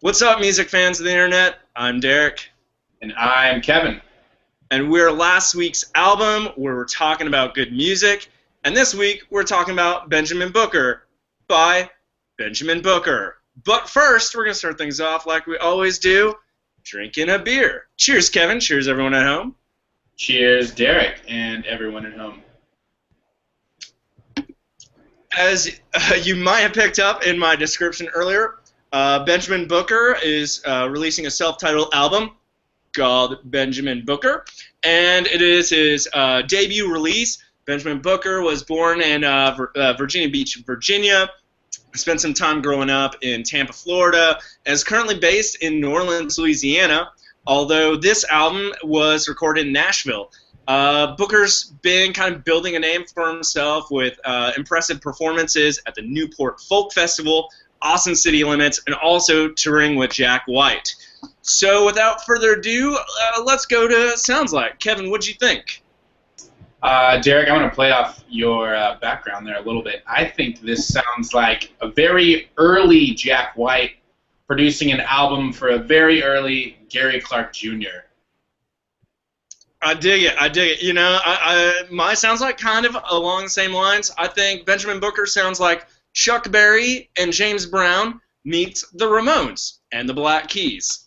What's up, music fans of the internet? I'm Derek, And I'm Kevin. and we're last week's album where we're talking about good music, and this week we're talking about Benjamin Booker by Benjamin Booker. But first, we're going to start things off like we always do, drinking a beer. Cheers, Kevin. Cheers, everyone at home. Cheers, Derek, and everyone at home. As you might have picked up in my description earlier, Benjamin Booker is releasing a self-titled album called Benjamin Booker, and it is his debut release. Benjamin Booker was born in Virginia Beach, Virginia. Spent some time growing up in Tampa, Florida, and is currently based in New Orleans, Louisiana, although this album was recorded in Nashville. Booker's been kind of building a name for himself with impressive performances at the Newport Folk Festival, Austin City Limits, and also touring with Jack White. So without further ado, let's go to Sounds Like. Kevin, what'd you think? Derek, I want to play off your background there a little bit. I think this sounds like a very early Jack White producing an album for a very early Gary Clark Jr. I dig it. I dig it. You know, my sounds like kind of along the same lines. I think Benjamin Booker sounds like Chuck Berry and James Brown meets the Ramones and the Black Keys.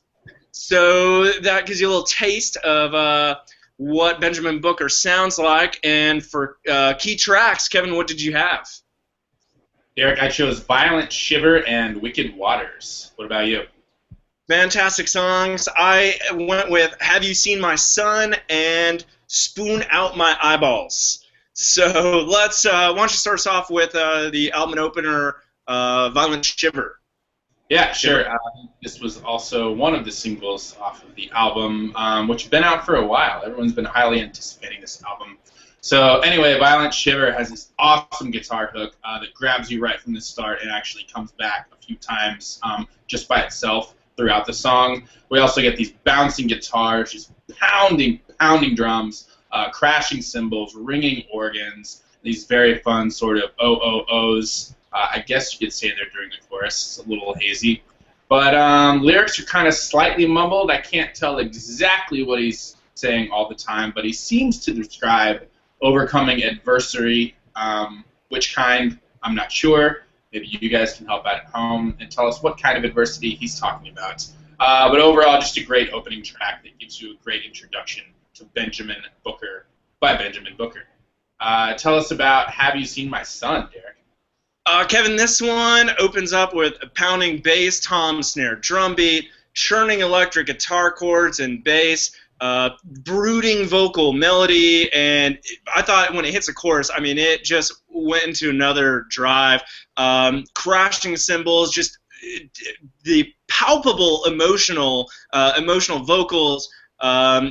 So that gives you a little taste of what Benjamin Booker sounds like. And for key tracks, Kevin, what did you have? Derek, I chose Violent Shiver and Wicked Waters. What about you? Fantastic songs. I went with Have You Seen My Son and Spoon Out My Eyeballs. So let's, why don't you start us off with the album opener, Violent Shiver. Yeah, sure. This was also one of the singles off of the album, which has been out for a while. Everyone's been highly anticipating this album. So anyway, Violent Shiver has this awesome guitar hook that grabs you right from the start and actually comes back a few times just by itself throughout the song. We also get these bouncing guitars, just pounding drums, crashing cymbals, ringing organs, these very fun sort of oh-oh-ohs. I guess you could say they're during the chorus. It's a little hazy. But lyrics are kind of slightly mumbled. I can't tell exactly what he's saying all the time, but he seems to describe overcoming adversity. Which kind, I'm not sure. Maybe you guys can help out at home and tell us what kind of adversity he's talking about. But overall, just a great opening track that gives you a great introduction to Benjamin Booker by Benjamin Booker. Tell us about Have You Seen My Son, Derek? Kevin, this one opens up with a pounding bass, tom, snare, drum beat, churning electric guitar chords and bass, brooding vocal melody, and I thought when it hits the chorus, I mean, it just went into another drive. Crashing cymbals, just the palpable emotional vocals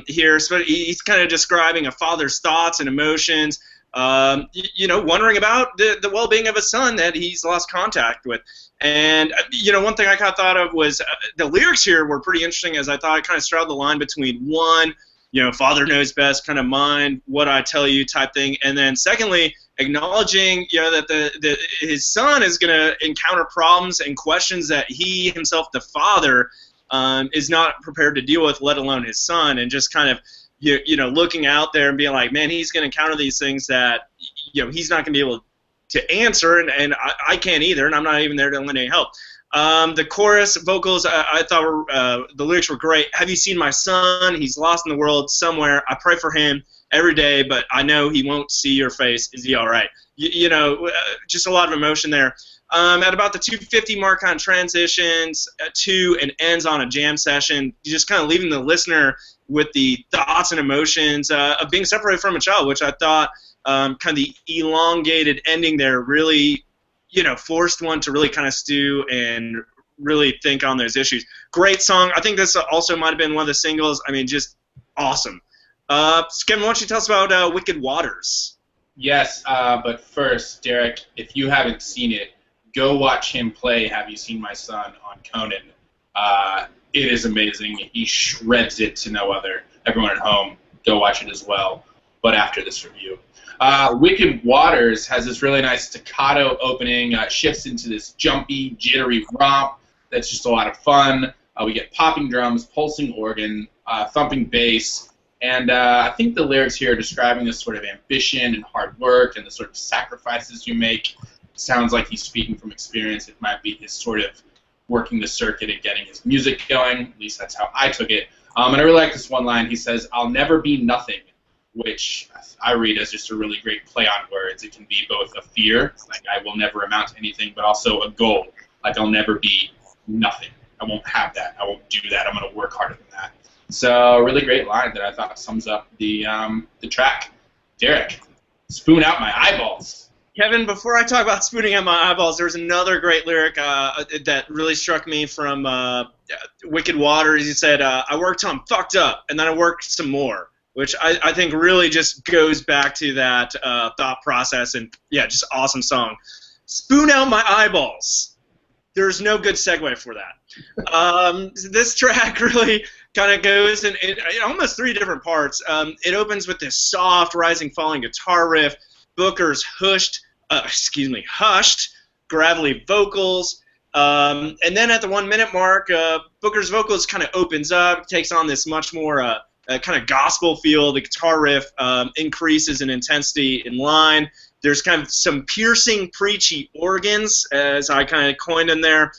here. So he's kind of describing a father's thoughts and emotions. Wondering about the well-being of his son that he's lost contact with. And, one thing I kind of thought of was the lyrics here were pretty interesting, as I thought it kind of straddled the line between one, father knows best, kind of mind what I tell you type thing, and then secondly, acknowledging, that his son is going to encounter problems and questions that he himself, the father, is not prepared to deal with, let alone his son, and just kind of looking out there and being like, man, he's going to encounter these things that, he's not going to be able to answer, and I can't either, and I'm not even there to lend any help. The chorus vocals, I thought the lyrics were great. Have you seen my son? He's lost in the world somewhere. I pray for him every day, but I know he won't see your face. Is he all right? Just a lot of emotion there. At about the 250 mark on transitions to and ends on a jam session, just kind of leaving the listener with the thoughts and emotions of being separated from a child, which I thought kind of the elongated ending there really, forced one to really kind of stew and really think on those issues. Great song. I think this also might have been one of the singles. I mean, just awesome. Kevin, why don't you tell us about Wicked Waters? Yes, but first, Derek, if you haven't seen it, go watch him play Have You Seen My Son on Conan. It is amazing. He shreds it to no other. Everyone at home, go watch it as well, but after this review. Wicked Waters has this really nice staccato opening, shifts into this jumpy, jittery romp, that's just a lot of fun. We get popping drums, pulsing organ, thumping bass, and I think the lyrics here are describing this sort of ambition and hard work and the sort of sacrifices you make. Sounds like he's speaking from experience. It might be his sort of working the circuit and getting his music going. At least that's how I took it. And I really like this one line. He says, "I'll never be nothing," which I read as just a really great play on words. It can be both a fear, like I will never amount to anything, but also a goal, like I'll never be nothing. I won't have that. I won't do that. I'm going to work harder than that. So a really great line that I thought sums up the track. Derek, spoon out my eyeballs. Kevin, before I talk about spooning out my eyeballs, there's another great lyric that really struck me from Wicked Waters. He said, I worked till I'm fucked up, and then I worked some more, which I think really just goes back to that thought process, and yeah, just awesome song. Spoon out my eyeballs. There's no good segue for that. This track really kind of goes in almost 3 different parts. It opens with this soft, rising, falling guitar riff, Booker's hushed, gravelly vocals, and then at the 1 minute mark, Booker's vocals kind of opens up, takes on this much more kind of gospel feel. The guitar riff increases in intensity in line. There's kind of some piercing, preachy organs, as I kind of coined in there.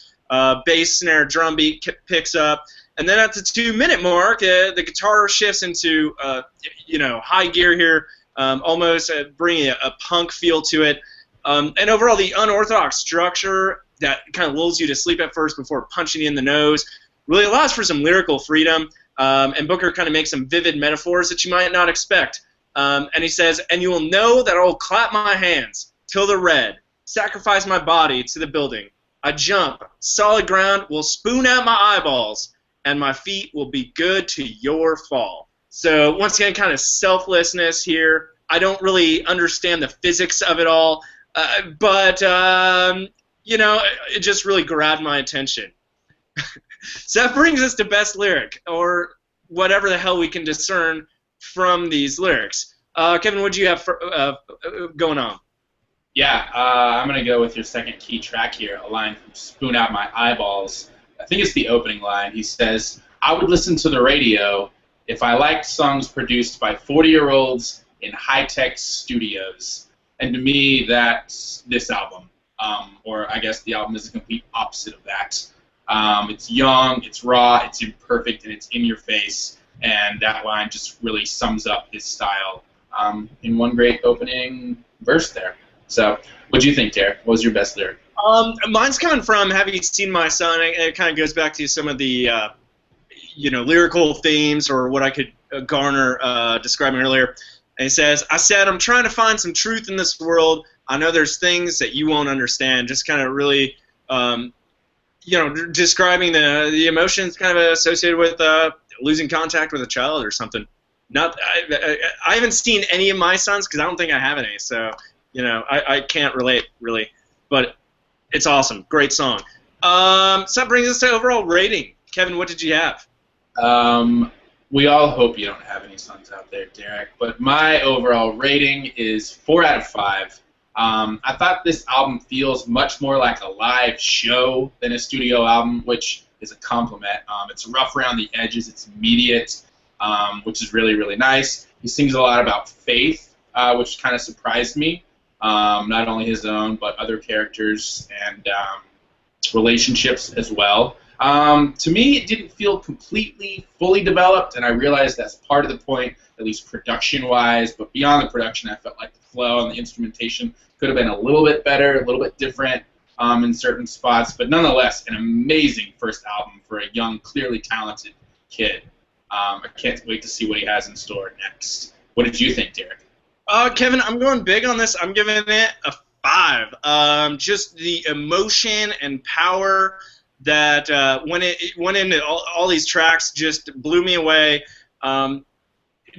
Bass, snare, drum beat picks up. And then at the 2 minute mark, the guitar shifts into high gear here, almost bringing a punk feel to it. And overall, the unorthodox structure that kind of lulls you to sleep at first before punching you in the nose really allows for some lyrical freedom. And Booker kind of makes some vivid metaphors that you might not expect. And he says, "And you will know that I will clap my hands till they're red, sacrifice my body to the building. I jump, solid ground will spoon out my eyeballs, and my feet will be good to your fall." So once again, kind of selflessness here. I don't really understand the physics of it all, but it just really grabbed my attention. So that brings us to best lyric, or whatever the hell we can discern from these lyrics. Kevin, what do you have going on? Yeah, I'm going to go with your second key track here, a line from Spoon Out My Eyeballs. I think it's the opening line. He says, "I would listen to the radio if I liked songs produced by 40-year-olds in high-tech studios." And to me, that's this album. Or I guess the album is the complete opposite of that. It's young, it's raw, it's imperfect, and it's in your face. And that line just really sums up his style in one great opening verse there. So, what do you think, Derek? What was your best lyric? Mine's coming from Have You Seen My Son? It kind of goes back to some of the lyrical themes, or what I could garner describing earlier. And he says, "I said I'm trying to find some truth in this world. I know there's things that you won't understand." Just kind of really, describing the emotions kind of associated with losing contact with a child or something. I haven't seen any of my sons because I don't think I have any. So I can't relate really, but it's awesome. Great song. So that brings us to overall rating. Kevin, what did you have? We all hope you don't have any sons out there, Derek, but my overall rating is 4 out of 5. I thought this album feels much more like a live show than a studio album, which is a compliment. It's rough around the edges, it's immediate, which is really, really nice. He sings a lot about faith, which kind of surprised me. Not only his own, but other characters and relationships as well. To me, it didn't feel completely, fully developed, and I realized that's part of the point, at least production-wise, but beyond the production, I felt like the flow and the instrumentation could have been a little bit better, a little bit different in certain spots, but nonetheless, an amazing first album for a young, clearly talented kid. I can't wait to see what he has in store next. What did you think, Derek? Kevin, I'm going big on this. I'm giving it a 5. Just the emotion and power that went into all these tracks just blew me away.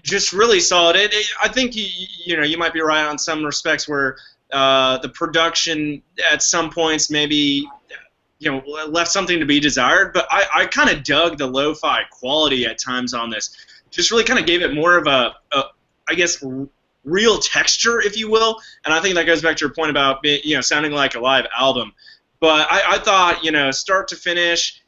Just really solid. I think you might be right on some respects where the production at some points maybe left something to be desired. But I kind of dug the lo-fi quality at times on this. Just really kind of gave it more of a I guess, real texture, if you will. And I think that goes back to your point about sounding like a live album. But I thought, start to finish,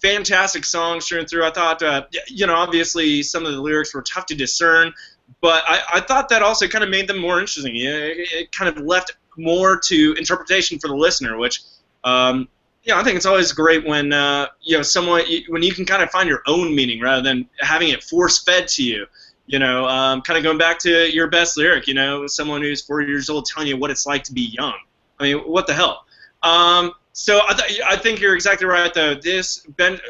fantastic songs through. I thought, obviously some of the lyrics were tough to discern, but I thought that also kind of made them more interesting. It kind of left more to interpretation for the listener, which, I think it's always great when, when you can kind of find your own meaning rather than having it force-fed to you. Kind of going back to your best lyric, someone who's 4 years old telling you what it's like to be young. I mean, what the hell? So I think you're exactly right, though.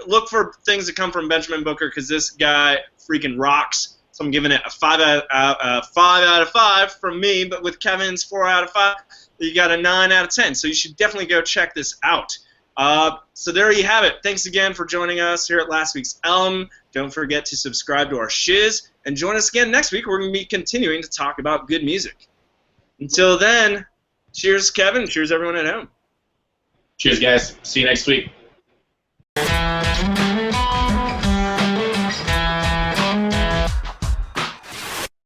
Look for things that come from Benjamin Booker, because this guy freaking rocks. So I'm giving it a 5 out of 5 from me, but with Kevin's 4 out of 5, you got a 9 out of 10. So you should definitely go check this out. So there you have it. Thanks again for joining us here at last week's Album. Don't forget to subscribe to our shiz, and join us again next week. We're going to be continuing to talk about good music. Until then, cheers, Kevin. Cheers, everyone at home. Cheers, guys. See you next week.